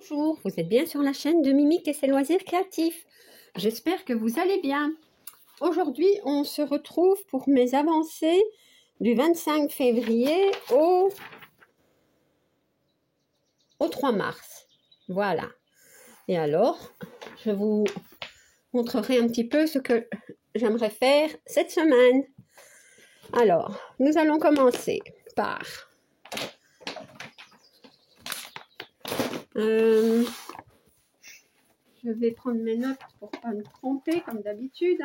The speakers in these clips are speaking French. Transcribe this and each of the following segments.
Bonjour, vous êtes bien sur la chaîne de Mimique et ses loisirs créatifs. J'espère que vous allez bien. Aujourd'hui, on se retrouve pour mes avancées du 25 février au 3 mars. Voilà. Et alors, je vous montrerai un petit peu ce que j'aimerais faire cette semaine. Alors, nous allons commencer par... je vais prendre mes notes pour ne pas me tromper, comme d'habitude.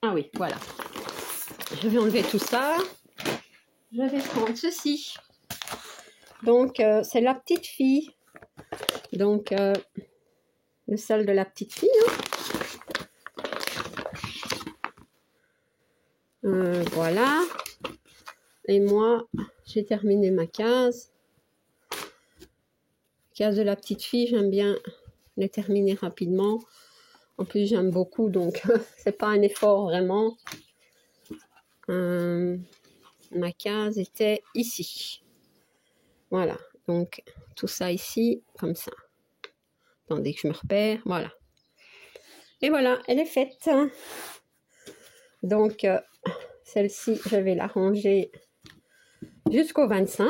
Ah oui, voilà. Je vais enlever tout ça. Je vais prendre ceci. Donc, c'est la petite fille. Donc, le salle de la petite fille. Voilà. Et moi, j'ai terminé ma case. Case de la petite fille, j'aime bien les terminer rapidement. En plus, j'aime beaucoup, donc c'est pas un effort vraiment. Ma case était ici. Voilà. Donc, tout ça ici, comme ça. Attendez que je me repère. Voilà. Et voilà, elle est faite. Donc, celle-ci, je vais la ranger jusqu'au 25.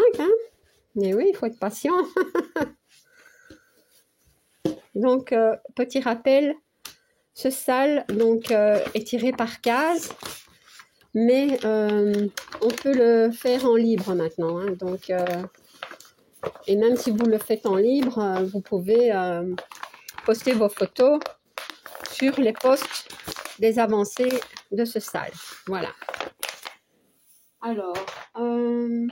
Mais oui, il faut être patient. Donc, petit rappel, ce salle donc, est tiré par case. Mais on peut le faire en libre maintenant. Donc, et même si vous le faites en libre, vous pouvez poster vos photos sur les posts des avancées de ce salle. Voilà. Alors, que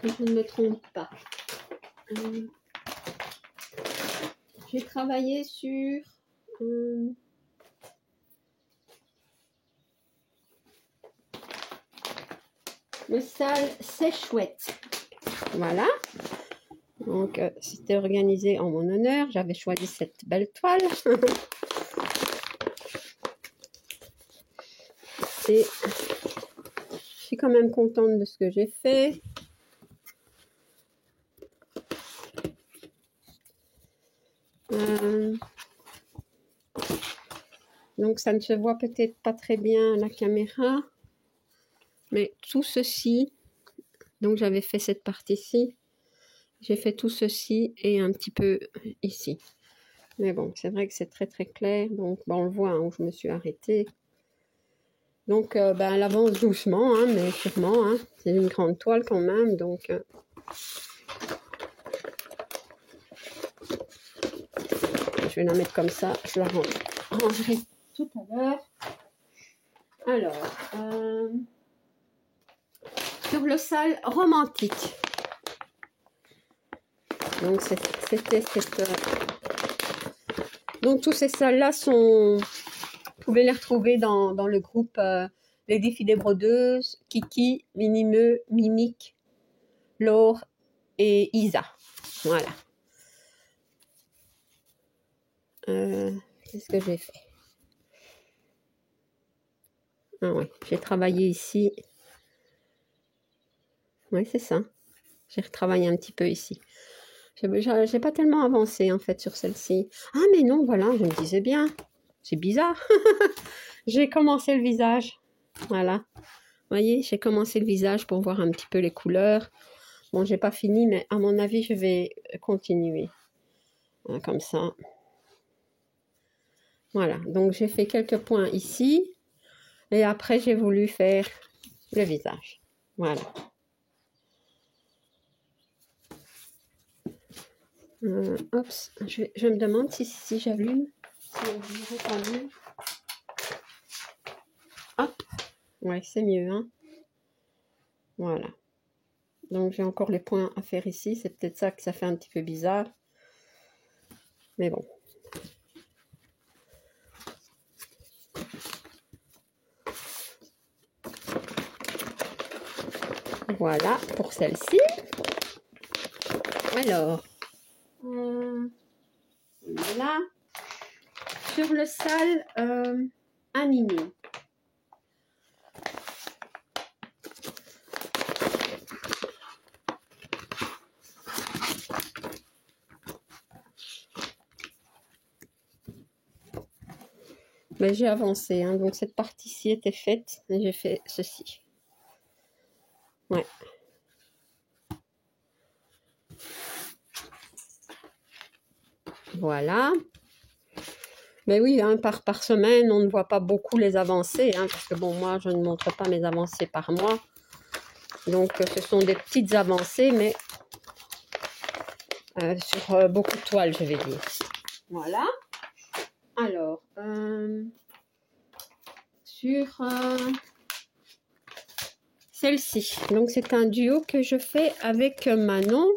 je ne me trompe pas. J'ai travaillé sur le salle C'est chouette. Voilà. Donc, c'était organisé en mon honneur. J'avais choisi cette belle toile. Et je suis quand même contente de ce que j'ai fait. Donc, ça ne se voit peut-être pas très bien à la caméra. Mais tout ceci, donc j'avais fait cette partie-ci. J'ai fait tout ceci et un petit peu ici. Mais bon, c'est vrai que c'est très très clair. Donc, on le voit où je me suis arrêtée. Donc, elle avance doucement, mais sûrement. C'est une grande toile quand même. Donc, je vais la mettre comme ça. Je la rangerai tout à l'heure. Alors, sur le salle romantique. Donc, c'était cette... Donc, tous ces salles-là sont... Vous pouvez les retrouver dans le groupe Les Défis des Brodeuses, Kiki, Minimeux, Mimique, Laure et Isa. Voilà. Qu'est-ce que j'ai fait? Ah oui, j'ai travaillé ici. Oui, c'est ça. J'ai retravaillé un petit peu ici. J'ai pas tellement avancé en fait sur celle-ci. Ah mais non, voilà, je me disais bien. C'est bizarre. J'ai commencé le visage. Voilà. Vous voyez, j'ai commencé le visage pour voir un petit peu les couleurs. Bon, j'ai pas fini, mais à mon avis, je vais continuer. Comme ça. Voilà. Donc, j'ai fait quelques points ici. Et après, j'ai voulu faire le visage. Voilà. Oups. Je me demande si j'allume. Si hop. Ouais, c'est mieux, Voilà. Donc, j'ai encore les points à faire ici. C'est peut-être ça que ça fait un petit peu bizarre. Mais bon. Voilà pour celle-ci. Alors. Voilà. sur le sale animé. Mais j'ai avancé, hein, donc cette partie-ci était faite et j'ai fait ceci. Ouais. Voilà. Mais oui, hein, par semaine, on ne voit pas beaucoup les avancées, hein, parce que bon, moi, je ne montre pas mes avancées par mois. Donc, ce sont des petites avancées, mais sur beaucoup de toiles, je vais dire. Voilà. Alors, sur celle-ci. Donc, c'est un duo que je fais avec Manon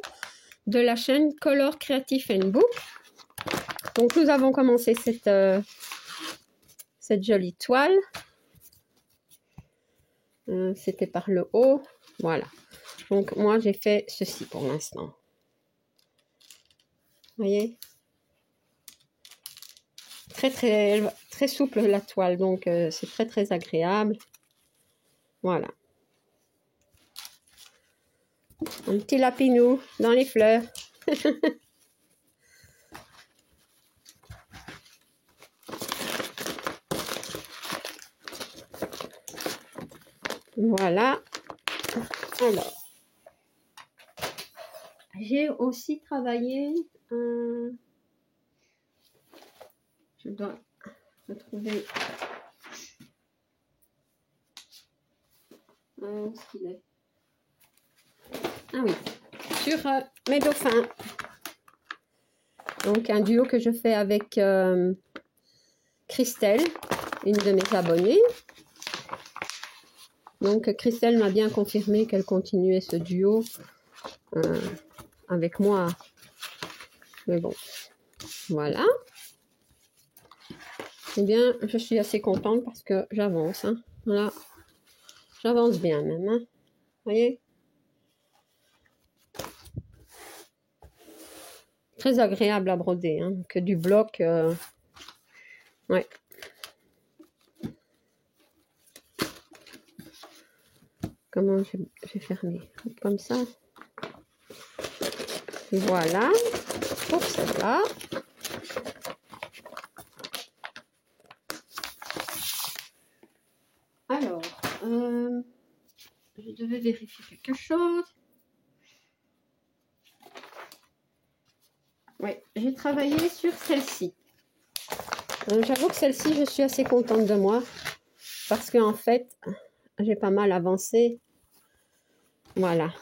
de la chaîne Color Creative and Book. Donc, nous avons commencé cette jolie toile. C'était par le haut. Voilà. Donc, moi, j'ai fait ceci pour l'instant. Vous voyez? Très souple la toile. Donc, c'est très agréable. Voilà. Un petit lapinou dans les fleurs. Voilà. Alors, j'ai aussi travaillé. Je dois retrouver. Où est-ce qu'il est? Ah oui. Sur mes dauphins. Donc, un duo que je fais avec Christelle, une de mes abonnées. Donc, Christelle m'a bien confirmé qu'elle continuait ce duo avec moi. Mais bon, voilà. Eh bien, je suis assez contente parce que j'avance. Hein. Voilà. J'avance bien même. Hein. Vous voyez? Très agréable à broder. Hein. Que du bloc. Ouais. Comment j'ai fermé? Comme ça. Voilà. Pour celle-là. Alors, je devais vérifier quelque chose. Oui, j'ai travaillé sur celle-ci. J'avoue que celle-ci, je suis assez contente de moi. Parce qu'en fait, j'ai pas mal avancé. Voilà.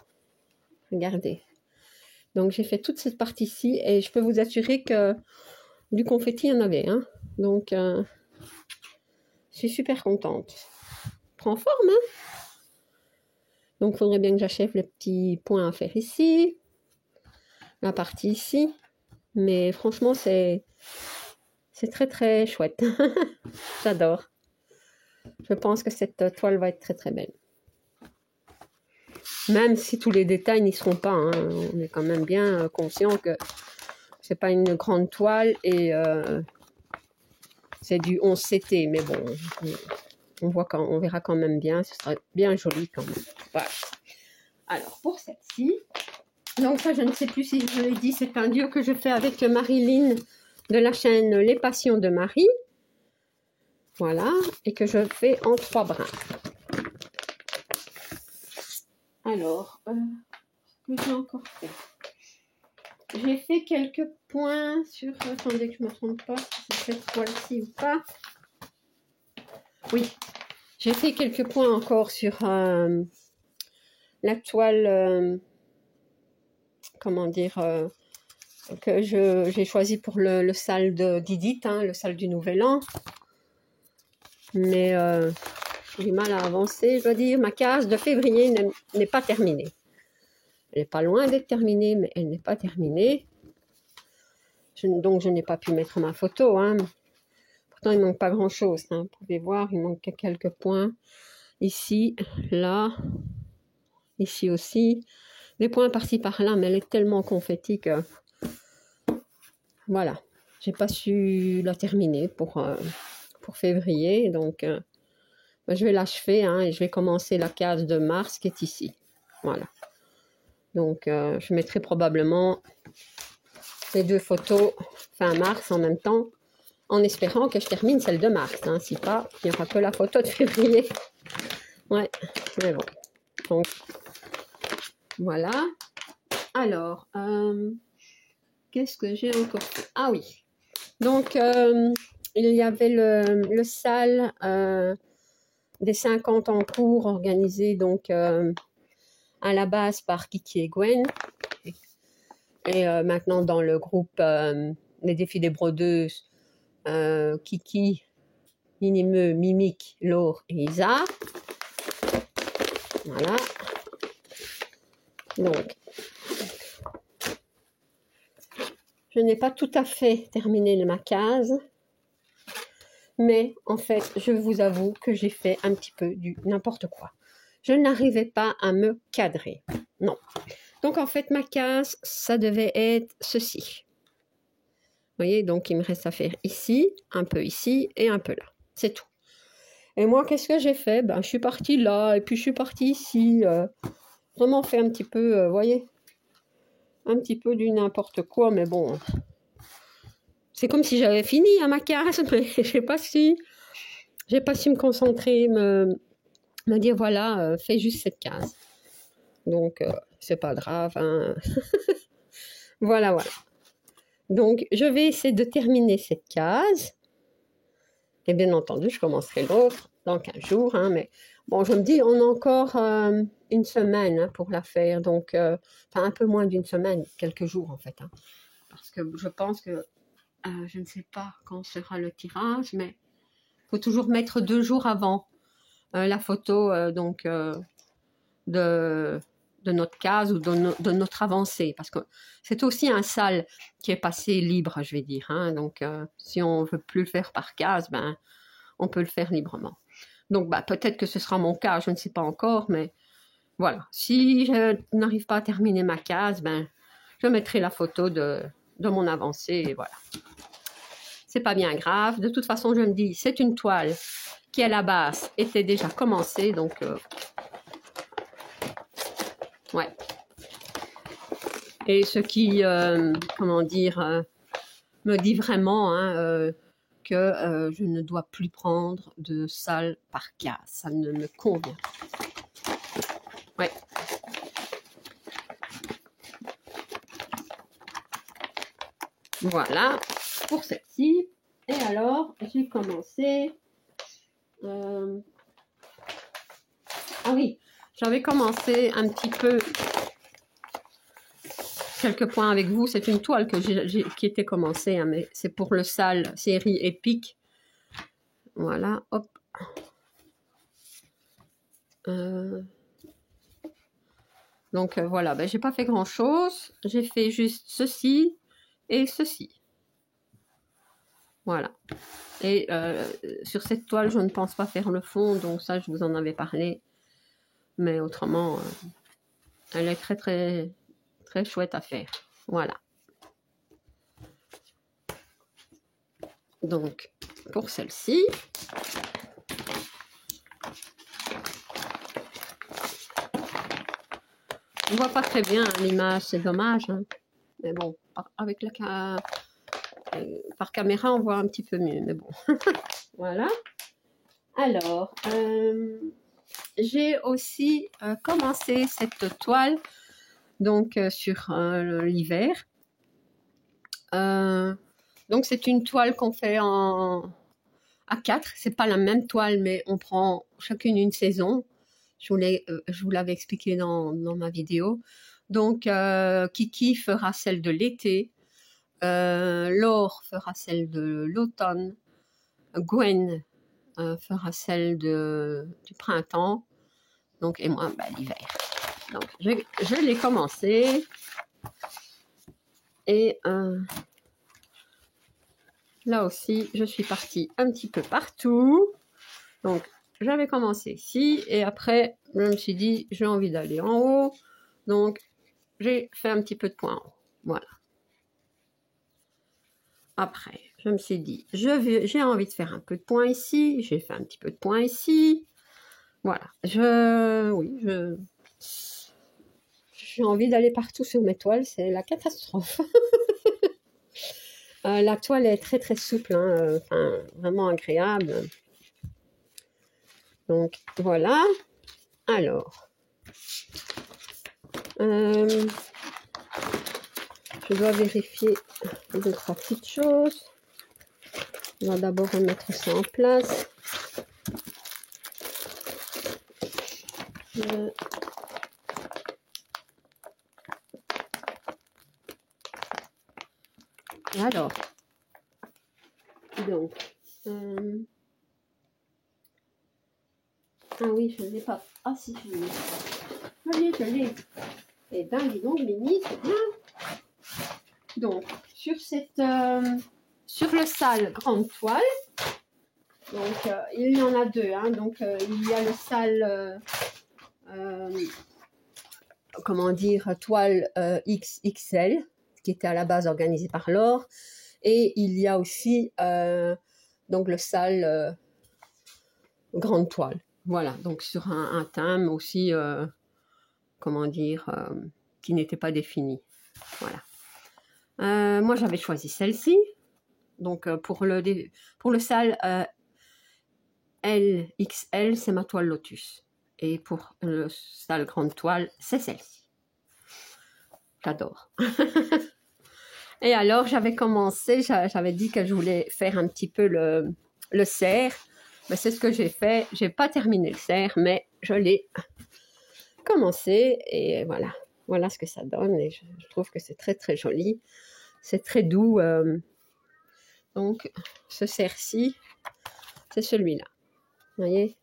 Regardez. Donc, j'ai fait toute cette partie-ci. Et je peux vous assurer que du confetti, il y en avait. Hein. Donc, je suis super contente. Prend forme, hein. Donc, il faudrait bien que j'achève les petits points à faire ici. La partie ici. Mais franchement, c'est très chouette. J'adore. Je pense que cette toile va être très belle. Même si tous les détails n'y seront pas. Hein. On est quand même bien conscient que c'est pas une grande toile et c'est du 11 CT. Mais bon, on verra quand même bien. Ce sera bien joli quand même. Voilà. Alors, pour celle-ci, donc ça, je ne sais plus si je l'ai dit, c'est un duo que je fais avec Marilyn de la chaîne Les Passions de Marie. Voilà, et que je fais en 3 brins. Alors, ce que j'ai encore fait. J'ai fait quelques points sur... Attendez que je ne me trompe pas, si c'est cette toile-ci ou pas. Oui, j'ai fait quelques points encore sur la toile... comment dire que j'ai choisi pour le sale d'Edith, hein, le sale du Nouvel An. Mais j'ai du mal à avancer, je dois dire. Ma case de février n'est pas terminée. Elle n'est pas loin d'être terminée, mais elle n'est pas terminée. Donc, je n'ai pas pu mettre ma photo. Hein. Pourtant, il ne manque pas grand-chose. Hein. Vous pouvez voir, il manque quelques points. Ici, là, ici aussi. Des points par-ci, par-là, mais elle est tellement confetti que... Voilà. j'ai pas su la terminer pour février. Donc, je vais l'achever, hein, et je vais commencer la case de mars qui est ici. Voilà. Donc, je mettrai probablement les 2 photos fin mars en même temps, en espérant que je termine celle de mars. Hein. Si pas, il n'y aura que la photo de février. Ouais, mais bon. Donc, voilà. Alors, qu'est-ce que j'ai encore fait? Ah oui. Donc, il y avait le SAL des 50 en cours organisé donc à la base par Kiki et Gwen. Et maintenant dans le groupe Les Défis des Brodeuses, Kiki, Minimeux, Mimique, Laure et Isa. Voilà. Donc, je n'ai pas tout à fait terminé ma case, mais en fait, je vous avoue que j'ai fait un petit peu du n'importe quoi. Je n'arrivais pas à me cadrer. Non. Donc, en fait, ma case, ça devait être ceci. Vous voyez, donc il me reste à faire ici, un peu ici et un peu là. C'est tout. Et moi, qu'est-ce que j'ai fait? Ben, je suis partie là, et puis je suis partie ici. Vraiment fait un petit peu, vous voyez, un petit peu du n'importe quoi, mais bon. C'est comme si j'avais fini à ma case, mais j'ai pas su me concentrer, me dire, voilà, fais juste cette case. Donc, c'est pas grave, hein. Voilà, voilà. Donc, je vais essayer de terminer cette case. Et bien entendu, je commencerai l'autre dans 15 jours. Hein, mais bon, je me dis, on a encore une semaine hein, pour la faire. Donc, enfin, un peu moins d'une semaine, quelques jours en fait. Hein, parce que je pense que, je ne sais pas quand sera le tirage, mais il faut toujours mettre 2 jours avant la photo donc de notre case ou de notre avancée. Parce que c'est aussi un SAL qui est passé libre, je vais dire. Hein, donc, si on ne veut plus le faire par case, ben, on peut le faire librement. Donc, bah, peut-être que ce sera mon cas, je ne sais pas encore, mais voilà. Si je n'arrive pas à terminer ma case, ben, je mettrai la photo de mon avancée et voilà. C'est pas bien grave. De toute façon, je me dis, c'est une toile qui, à la base, était déjà commencée, donc ouais. Et ce qui, comment dire, me dit vraiment hein, que je ne dois plus prendre de SAL par case. Ça ne me convient pas. Ouais. Voilà pour celle-ci. Et alors, j'ai commencé... Ah oui, j'avais commencé un petit peu quelques points avec vous. C'est une toile que qui était commencée, hein, mais c'est pour le SAL série épique. Voilà, hop. Donc voilà, ben, j'ai pas fait grand chose. J'ai fait juste ceci et ceci. Voilà. Et sur cette toile, je ne pense pas faire le fond, donc ça, je vous en avais parlé. Mais autrement, elle est très, très, très chouette à faire. Voilà. Donc, pour celle-ci, on ne voit pas très bien l'image, c'est dommage. Hein. Mais bon, avec par caméra, on voit un petit peu mieux. Mais bon, voilà. Alors, j'ai aussi commencé cette toile donc sur l'hiver. Donc c'est une toile qu'on fait à 4. C'est pas la même toile, mais on prend chacune une saison. Je vous l'avais expliqué dans ma vidéo. Donc Kiki fera celle de l'été, Laure fera celle de l'automne, Gwen fera celle du printemps, donc et moi l'hiver. Donc je l'ai commencé et là aussi je suis partie un petit peu partout. Donc j'avais commencé ici et après je me suis dit j'ai envie d'aller en haut, donc j'ai fait un petit peu de points en haut. Voilà. après, je me suis dit, j'ai envie de faire un peu de point ici. J'ai fait un petit peu de point ici. Voilà. Oui, j'ai envie d'aller partout sur mes toiles. C'est la catastrophe. La toile est très très souple, hein, vraiment agréable. Donc voilà. Alors, je dois vérifier deux, trois petites choses. On va d'abord remettre ça en place. Alors, donc, ah oui, je ne l'ai pas. Ah si, je l'ai. Je l'ai. Et ben, dis donc, Mimi, c'est bien. Donc, sur le sale grande toile, donc il y en a deux. Hein, donc, il y a le sale, comment dire, toile XXL, qui était à la base organisé par Laure. Et il y a aussi donc le sale grande toile. Voilà, donc sur un thème aussi, comment dire, qui n'était pas défini. Voilà. Moi, j'avais choisi celle-ci. Donc, pour le sale LXL, c'est ma toile Lotus. Et pour le sale grande toile, c'est celle-ci. J'adore. Et alors, j'avais commencé, j'avais dit que je voulais faire un petit peu le cerf. Ben, c'est ce que j'ai fait. J'ai pas terminé le cerf, mais je l'ai commencé. Et voilà. Voilà ce que ça donne. Et je trouve que c'est très, très joli. C'est très doux. Donc, ce cerf-ci, c'est celui-là. Vous voyez?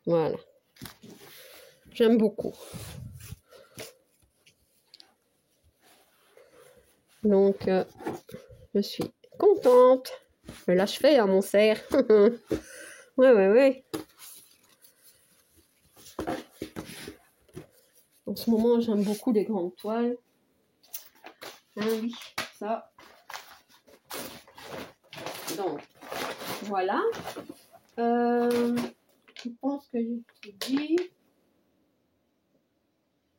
Voilà. J'aime beaucoup. Donc, je suis contente. Je vais l'achever à mon cerf. Ouais. En ce moment, j'aime beaucoup les grandes toiles. Ah oui, ça. Donc, voilà. Je pense que j'ai tout dit.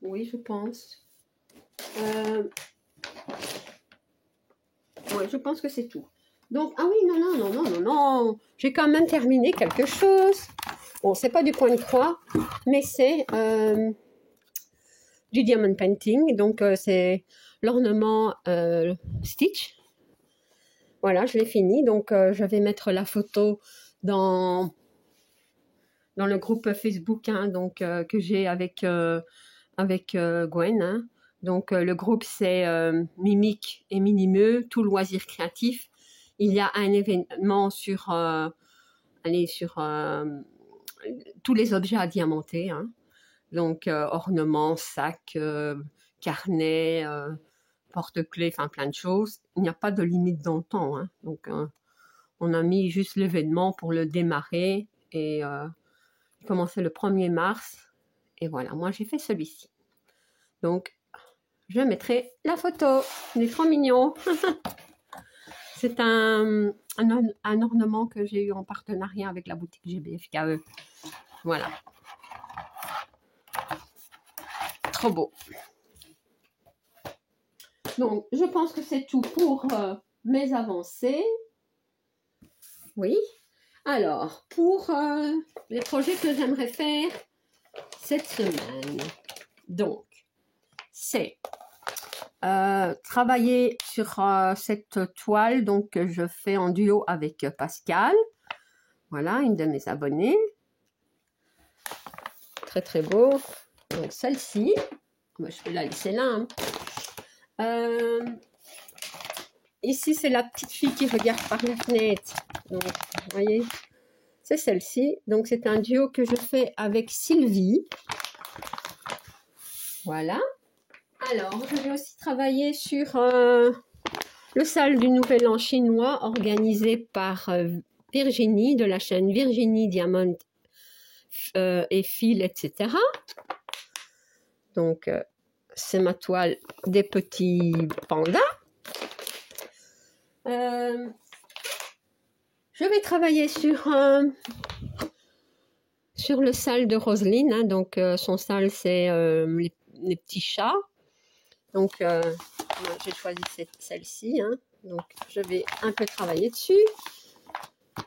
Oui, je pense. Ouais, je pense que c'est tout. Donc, ah oui, non. J'ai quand même terminé quelque chose. Bon, c'est pas du point de croix, mais c'est du diamond painting. Donc, c'est l'ornement Stitch. Voilà, je l'ai fini. Donc, je vais mettre la photo dans le groupe Facebook, hein, donc, que j'ai avec Gwen. Hein. Donc, le groupe, c'est Mimique et Minimeux, tout loisir créatif. Il y a un événement sur tous les objets à diamanter. Hein. Donc, ornements, sacs, carnets, porte-clés, enfin plein de choses. Il n'y a pas de limite dans le temps. Hein. Donc, on a mis juste l'événement pour le démarrer et commencer le 1er mars. Et voilà, moi, j'ai fait celui-ci. Donc, je mettrai la photo. Il est trop mignon. C'est un ornement que j'ai eu en partenariat avec la boutique GBFKE. Voilà. Trop beau. Donc, je pense que c'est tout pour mes avancées. Oui. Alors, pour les projets que j'aimerais faire cette semaine. Donc, c'est travailler sur cette toile donc, que je fais en duo avec Pascal. Voilà, une de mes abonnées. Très, très beau. Donc, celle-ci. Je vais la laisser là. Hein. Ici, c'est la petite fille qui regarde par la fenêtre. Donc, vous voyez, c'est celle-ci. Donc, c'est un duo que je fais avec Sylvie. Voilà. Alors, je vais aussi travailler sur le sale du Nouvel An chinois organisé par Virginie de la chaîne Virginie Diamant et Fil, etc. Donc, c'est ma toile des petits pandas. Je vais travailler sur le sale de Roselyne. Hein, donc, son sale, c'est les petits chats. Donc, moi, j'ai choisi celle-ci. Hein, donc, je vais un peu travailler dessus.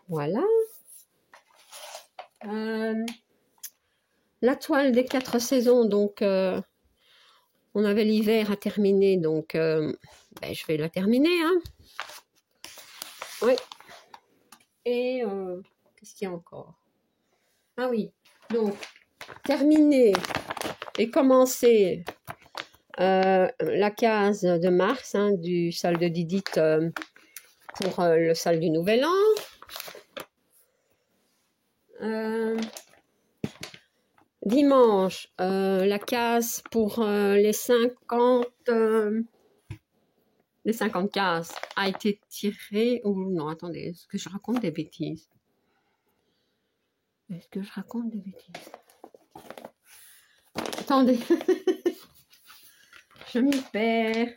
Voilà. La toile des 4 saisons. Donc, on avait l'hiver à terminer. Donc, ben, je vais la terminer. Hein. Oui. Et qu'est-ce qu'il y a encore? Ah oui. Donc, terminer et commencer la case de mars hein, du salle de Didite pour le salle du Nouvel An. Dimanche, la case pour les 50 cases a été tirée. Oh non, attendez, est-ce que je raconte des bêtises? Est-ce que je raconte des bêtises? Attendez, je m'y perds.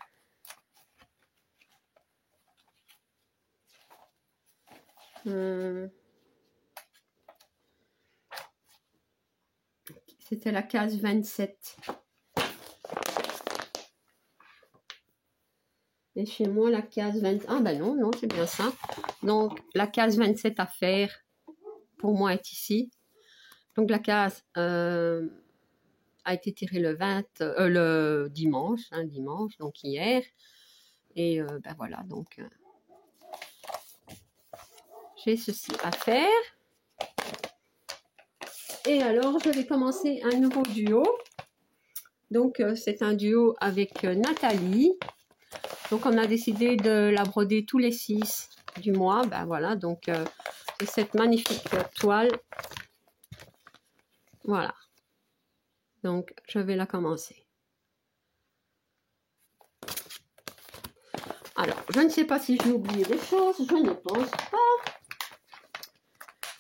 C'était la case 27. Et chez moi, la case 20... Ah ben non, non, c'est bien ça. Donc, la case 27 à faire, pour moi, est ici. Donc, la case a été tirée le dimanche, hein, dimanche, donc hier. Et ben voilà, donc, j'ai ceci à faire. Et alors, je vais commencer un nouveau duo. Donc, c'est un duo avec Nathalie. Donc, on a décidé de la broder tous les 6 du mois. Ben voilà, donc, c'est cette magnifique toile. Voilà. Donc, je vais la commencer. Alors, je ne sais pas si j'ai oublié des choses. Je ne pense pas.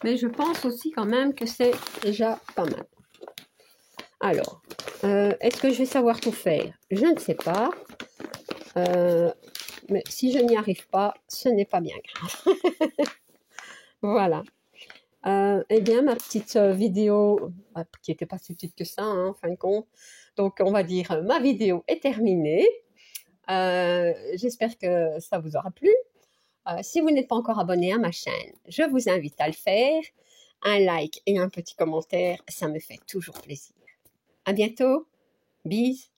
Mais je pense aussi quand même que c'est déjà pas mal. Alors, est-ce que je vais savoir tout faire? Je ne sais pas. Mais si je n'y arrive pas, ce n'est pas bien grave. Voilà. Eh bien, ma petite vidéo, qui n'était pas si petite que ça, hein, en fin de compte. Donc, on va dire, ma vidéo est terminée. J'espère que ça vous aura plu. Si vous n'êtes pas encore abonné à ma chaîne, je vous invite à le faire. Un like et un petit commentaire, ça me fait toujours plaisir. À bientôt. Bis.